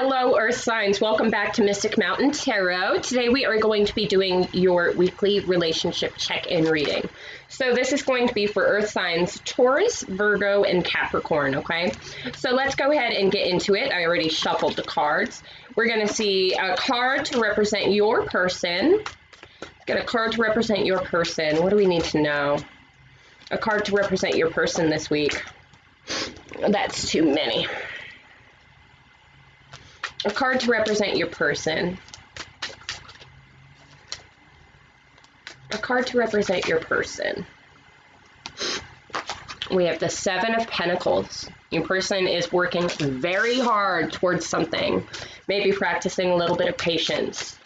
Hello, Earth signs. Welcome back to Mystic Mountain Tarot. Today we are going to be doing your weekly relationship check-in reading. So this is going to be for Earth signs Taurus, Virgo, and Capricorn, okay? So let's go ahead and get into it. I already shuffled the cards. We're going to see a card to represent your person. Get a card to represent your person. What do we need to know? A card to represent your person this week. That's too many. A card to represent your person. A card to represent your person. We have the Seven of Pentacles. Your person is working very hard towards something. Maybe practicing a little bit of patience.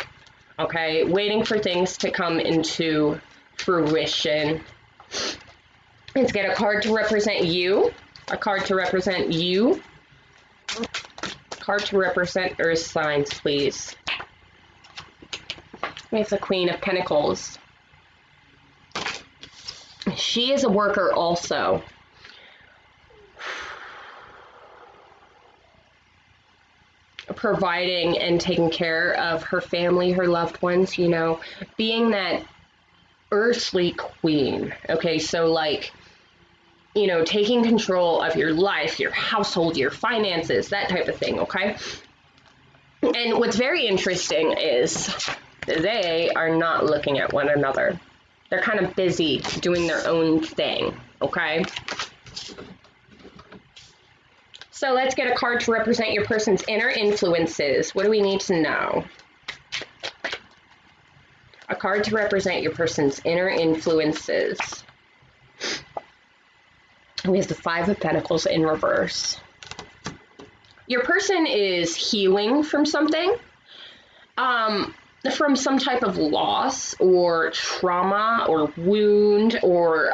Okay, waiting for things to come into fruition. Let's get a card to represent you. A card to represent you. Card to represent Earth signs, please. We have the Queen of Pentacles. She is a worker also. Providing and taking care of her family, her loved ones, you know, being that earthly queen. Okay, so like, you know, taking control of your life, your household, your finances, that type of thing, okay? And what's very interesting is they are not looking at one another. They're kind of busy doing their own thing, okay? So let's get a card to represent your person's inner influences. What do we need to know? A card to represent your person's inner influences. We have the Five of Pentacles in reverse. Your person is healing from something, from some type of loss or trauma or wound or,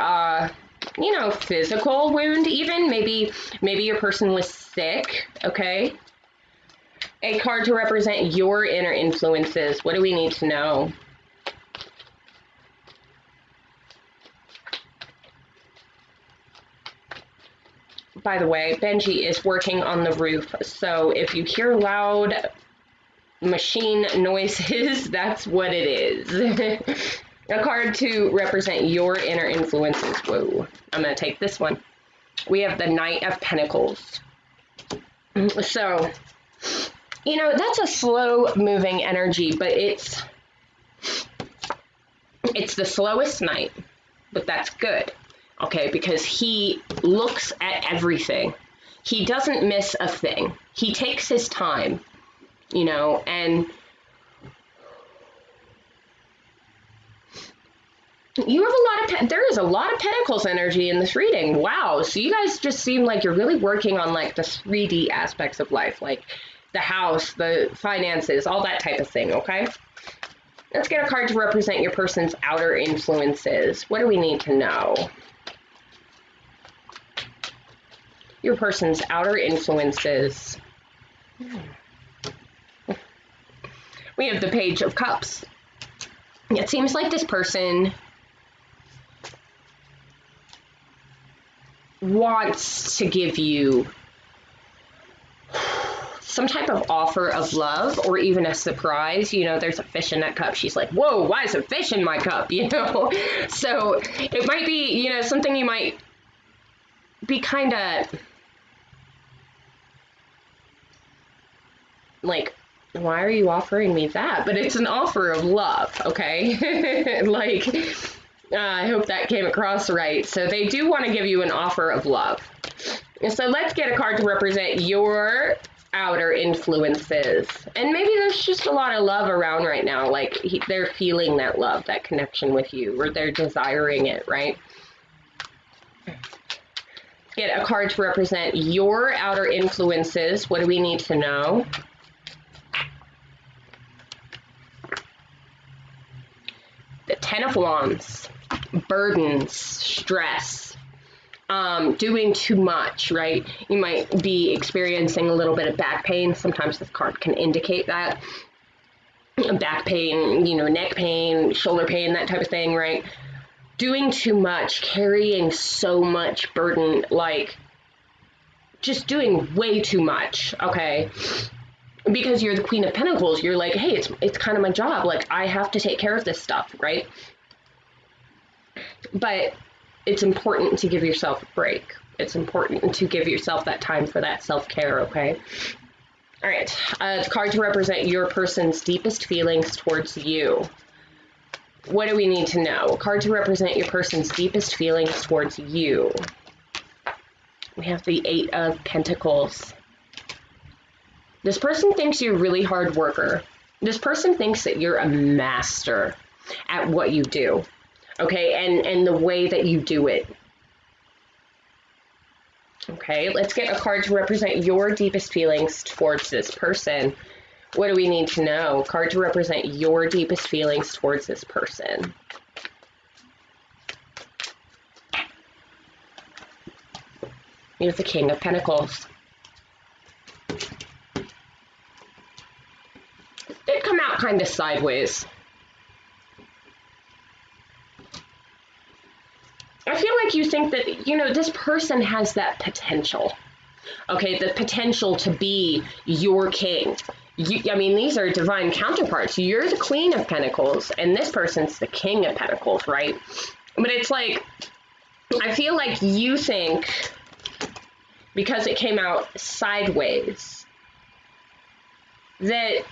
you know, physical wound even. Maybe your person was sick, okay? A card to represent your inner influences. What do we need to know? By the way, Benji is working on the roof, so if you hear loud machine noises, that's what it is. A card to represent your inner influences. Whoa, I'm going to take this one. We have the Knight of Pentacles. So, you know, that's a slow-moving energy, but it's the slowest night, but that's good. Okay, because he looks at everything. He doesn't miss a thing. He takes his time, you know, and you have a lot of, there is a lot of Pentacles energy in this reading. Wow, so you guys just seem like you're really working on like the 3D aspects of life, like the house, the finances, all that type of thing, okay? Let's get a card to represent your person's outer influences. What do we need to know? Your person's outer influences. We have the Page of Cups. It seems like this person wants to give you some type of offer of love or even a surprise. You know, there's a fish in that cup. She's like, whoa, why is a fish in my cup? You know, so it might be, you know, something you might be kind of like, why are you offering me that? But it's an offer of love, okay? Like, I hope that came across right. So they do want to give you an offer of love. So let's get a card to represent your outer influences. And maybe there's just a lot of love around right now. Like, they're feeling that love, that connection with you, or they're desiring it, right? Get a card to represent your outer influences. What do we need to know? The Ten of Wands, burdens, stress, doing too much, right? You might be experiencing a little bit of back pain. Sometimes this card can indicate that. Back pain, you know, neck pain, shoulder pain, that type of thing, right? Doing too much, carrying so much burden, like just doing way too much, okay? because you're the Queen of Pentacles. You're like, hey, it's kind of my job. Like, I have to take care of this stuff, right? But it's important to give yourself a break. It's important to give yourself that time for that self-care, okay? All right, the card to represent your person's deepest feelings towards you. What do we need to know? A card to represent your person's deepest feelings towards you. We have the Eight of Pentacles. This person thinks you're a really hard worker. This person thinks that you're a master at what you do, okay, and the way that you do it. Okay, let's get a card to represent your deepest feelings towards this person. What do we need to know? Card to represent your deepest feelings towards this person. We have the King of Pentacles. It come out kind of sideways. I feel like you think that, you know, this person has that potential. Okay, the potential to be your king. I mean, these are divine counterparts. You're the Queen of Pentacles, and this person's the King of Pentacles, right? But it's like, I feel like you think, because it came out sideways, that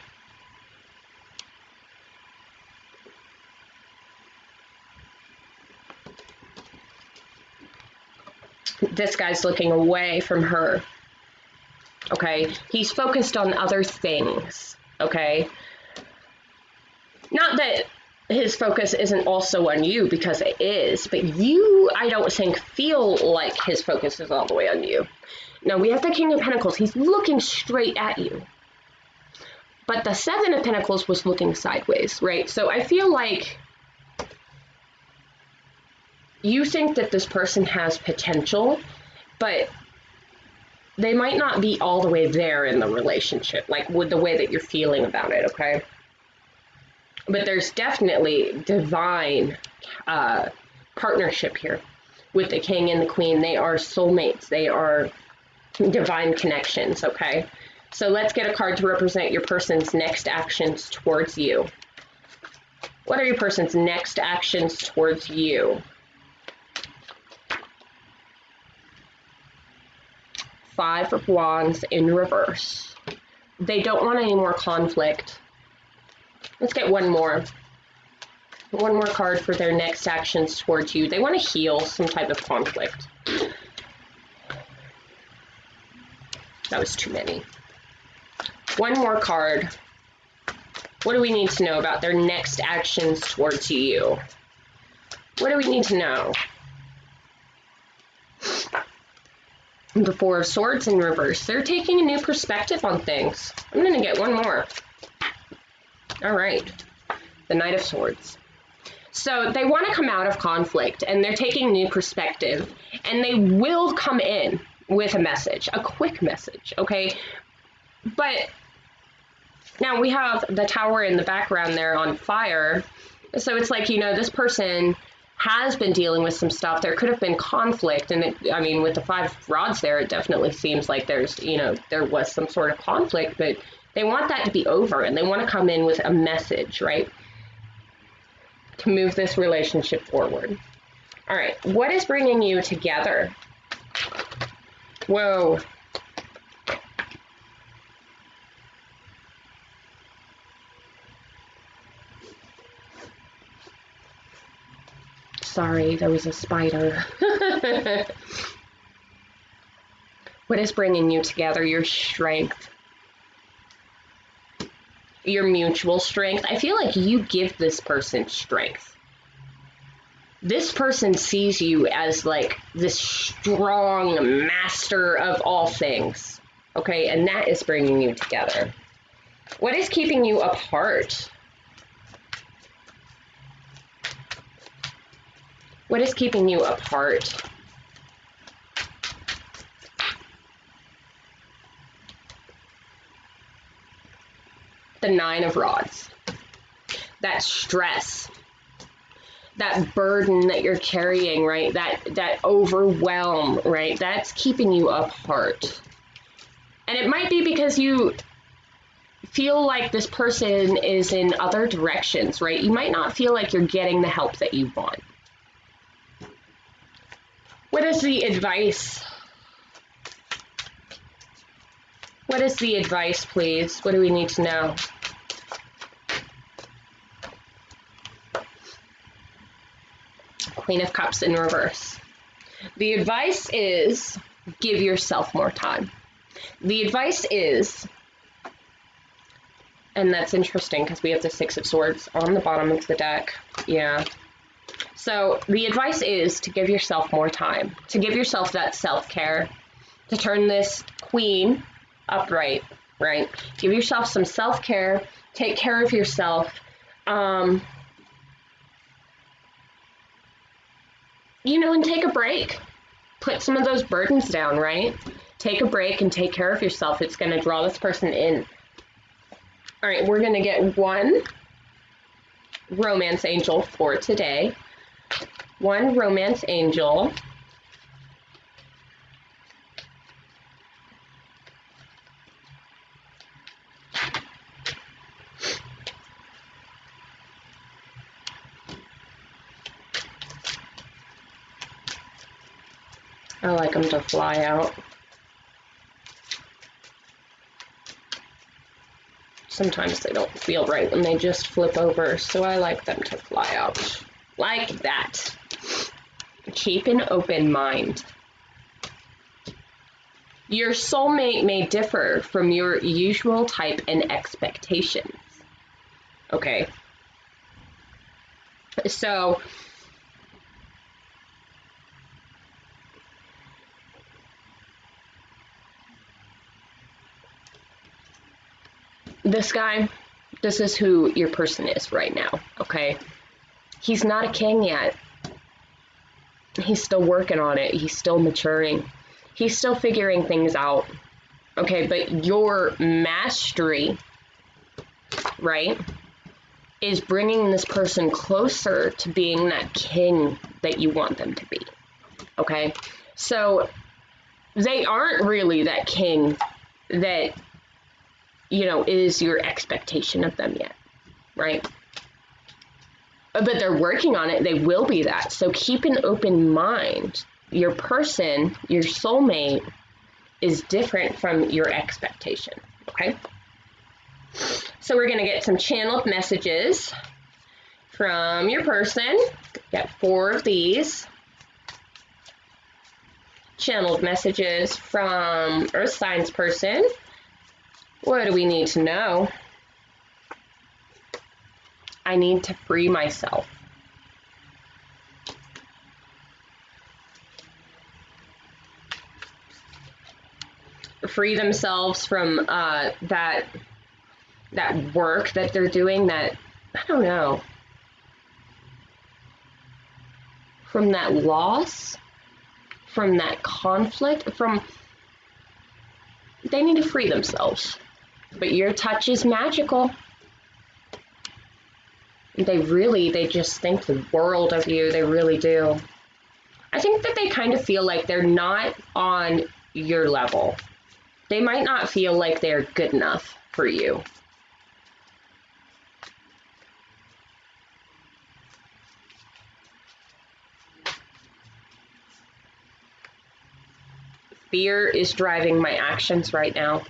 this guy's looking away from her. Okay, he's focused on other things, okay? Not that his focus isn't also on you, because it is, but you, I don't think, feel like his focus is all the way on you. Now, we have the King of Pentacles. He's looking straight at you. But the Seven of Pentacles was looking sideways, right? So I feel like you think that this person has potential, but they might not be all the way there in the relationship, like with the way that you're feeling about it, okay? But there's definitely divine partnership here with the King and the Queen. They are soulmates. They are divine connections, okay? So let's get a card to represent your person's next actions towards you. What are your person's next actions towards you? Five of Wands in reverse. They don't want any more conflict. Let's get one more. One more card for their next actions towards you. They want to heal some type of conflict. That was too many. One more card. What do we need to know about their next actions towards you? What do we need to know? The Four of Swords in reverse. They're taking a new perspective on things. I'm going to get one more. All right. The Knight of Swords. So they want to come out of conflict, and they're taking a new perspective, and they will come in with a message, a quick message, okay? But now we have the Tower in the background there on fire. So it's like, you know, this person has been dealing with some stuff. There could have been conflict, and I mean, with the Five Rods there, it definitely seems like there's, you know, there was some sort of conflict, but they want that to be over, and they want to come in with a message, right, to move this relationship forward. All right, what is bringing you together? Whoa. Sorry, there was a spider. What is bringing you together? Your strength. Your mutual strength. I feel like you give this person strength. This person sees you as like this strong master of all things. Okay, and that is bringing you together. What is keeping you apart? What is keeping you apart? The Nine of Rods. That stress, that burden that you're carrying, right? That overwhelm, right? That's keeping you apart. And it might be because you feel like this person is in other directions, right? You might not feel like you're getting the help that you want. What is the advice? What is the advice, please? What do we need to know? Queen of Cups in reverse. The advice is give yourself more time. The advice is, and that's interesting because we have the Six of Swords on the bottom of the deck. Yeah. So the advice is to give yourself more time, to give yourself that self-care, to turn this Queen upright, right? Give yourself some self-care, take care of yourself. You know, and take a break. Put some of those burdens down, right? Take a break and take care of yourself. It's going to draw this person in. All right, we're going to get one romance angel for today. One romance angel. I like them to fly out. Sometimes they don't feel right when they just flip over, so I like them to fly out. Like that. Keep an open mind. Your soulmate may differ from your usual type and expectations. Okay. So, this guy, this is who your person is right now, okay? He's not a king yet. He's still working on it. He's still maturing. He's still figuring things out, okay? But your mastery, right, is bringing this person closer to being that king that you want them to be, okay? So they aren't really that king that, you know, is your expectation of them yet, right? But they're working on it. They will be that. So keep an open mind. Your person, your soulmate, is different from your expectation, okay? So we're going to get some channeled messages from your person. Got 4 of these. Channeled messages from Earth Signs person. What do we need to know? I need to free myself. Free themselves from that work that they're doing, that, I don't know, from that loss, from that conflict, they need to free themselves. But your touch is magical. They just think the world of you. They really do. I think that they kind of feel like they're not on your level. They might not feel like they're good enough for you. Fear is driving my actions right now.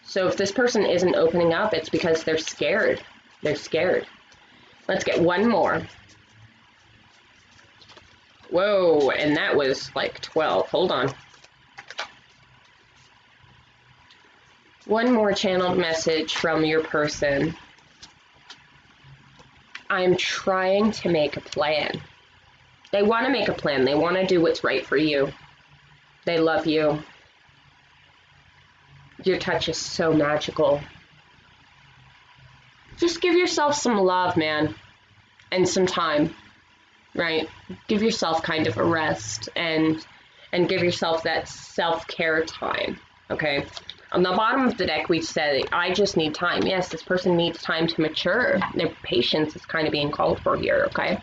So if this person isn't opening up, it's because they're scared. They're scared. Let's get one more. Whoa, and that was like 12. Hold on. One more channeled message from your person. I'm trying to make a plan. They want to make a plan. They want to do what's right for you. They love you. Your touch is so magical. Just give yourself some love, man, and some time, right? Give yourself kind of a rest and give yourself that self-care time, okay? On the bottom of the deck, we said, I just need time. Yes, this person needs time to mature. Their patience is kind of being called for here, okay?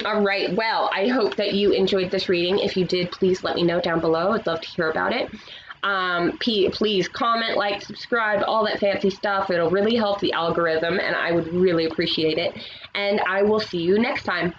All right, well, I hope that you enjoyed this reading. If you did, please let me know down below. I'd love to hear about it. Please comment, like, subscribe, all that fancy stuff. It'll really help the algorithm, and I would really appreciate it. And I will see you next time.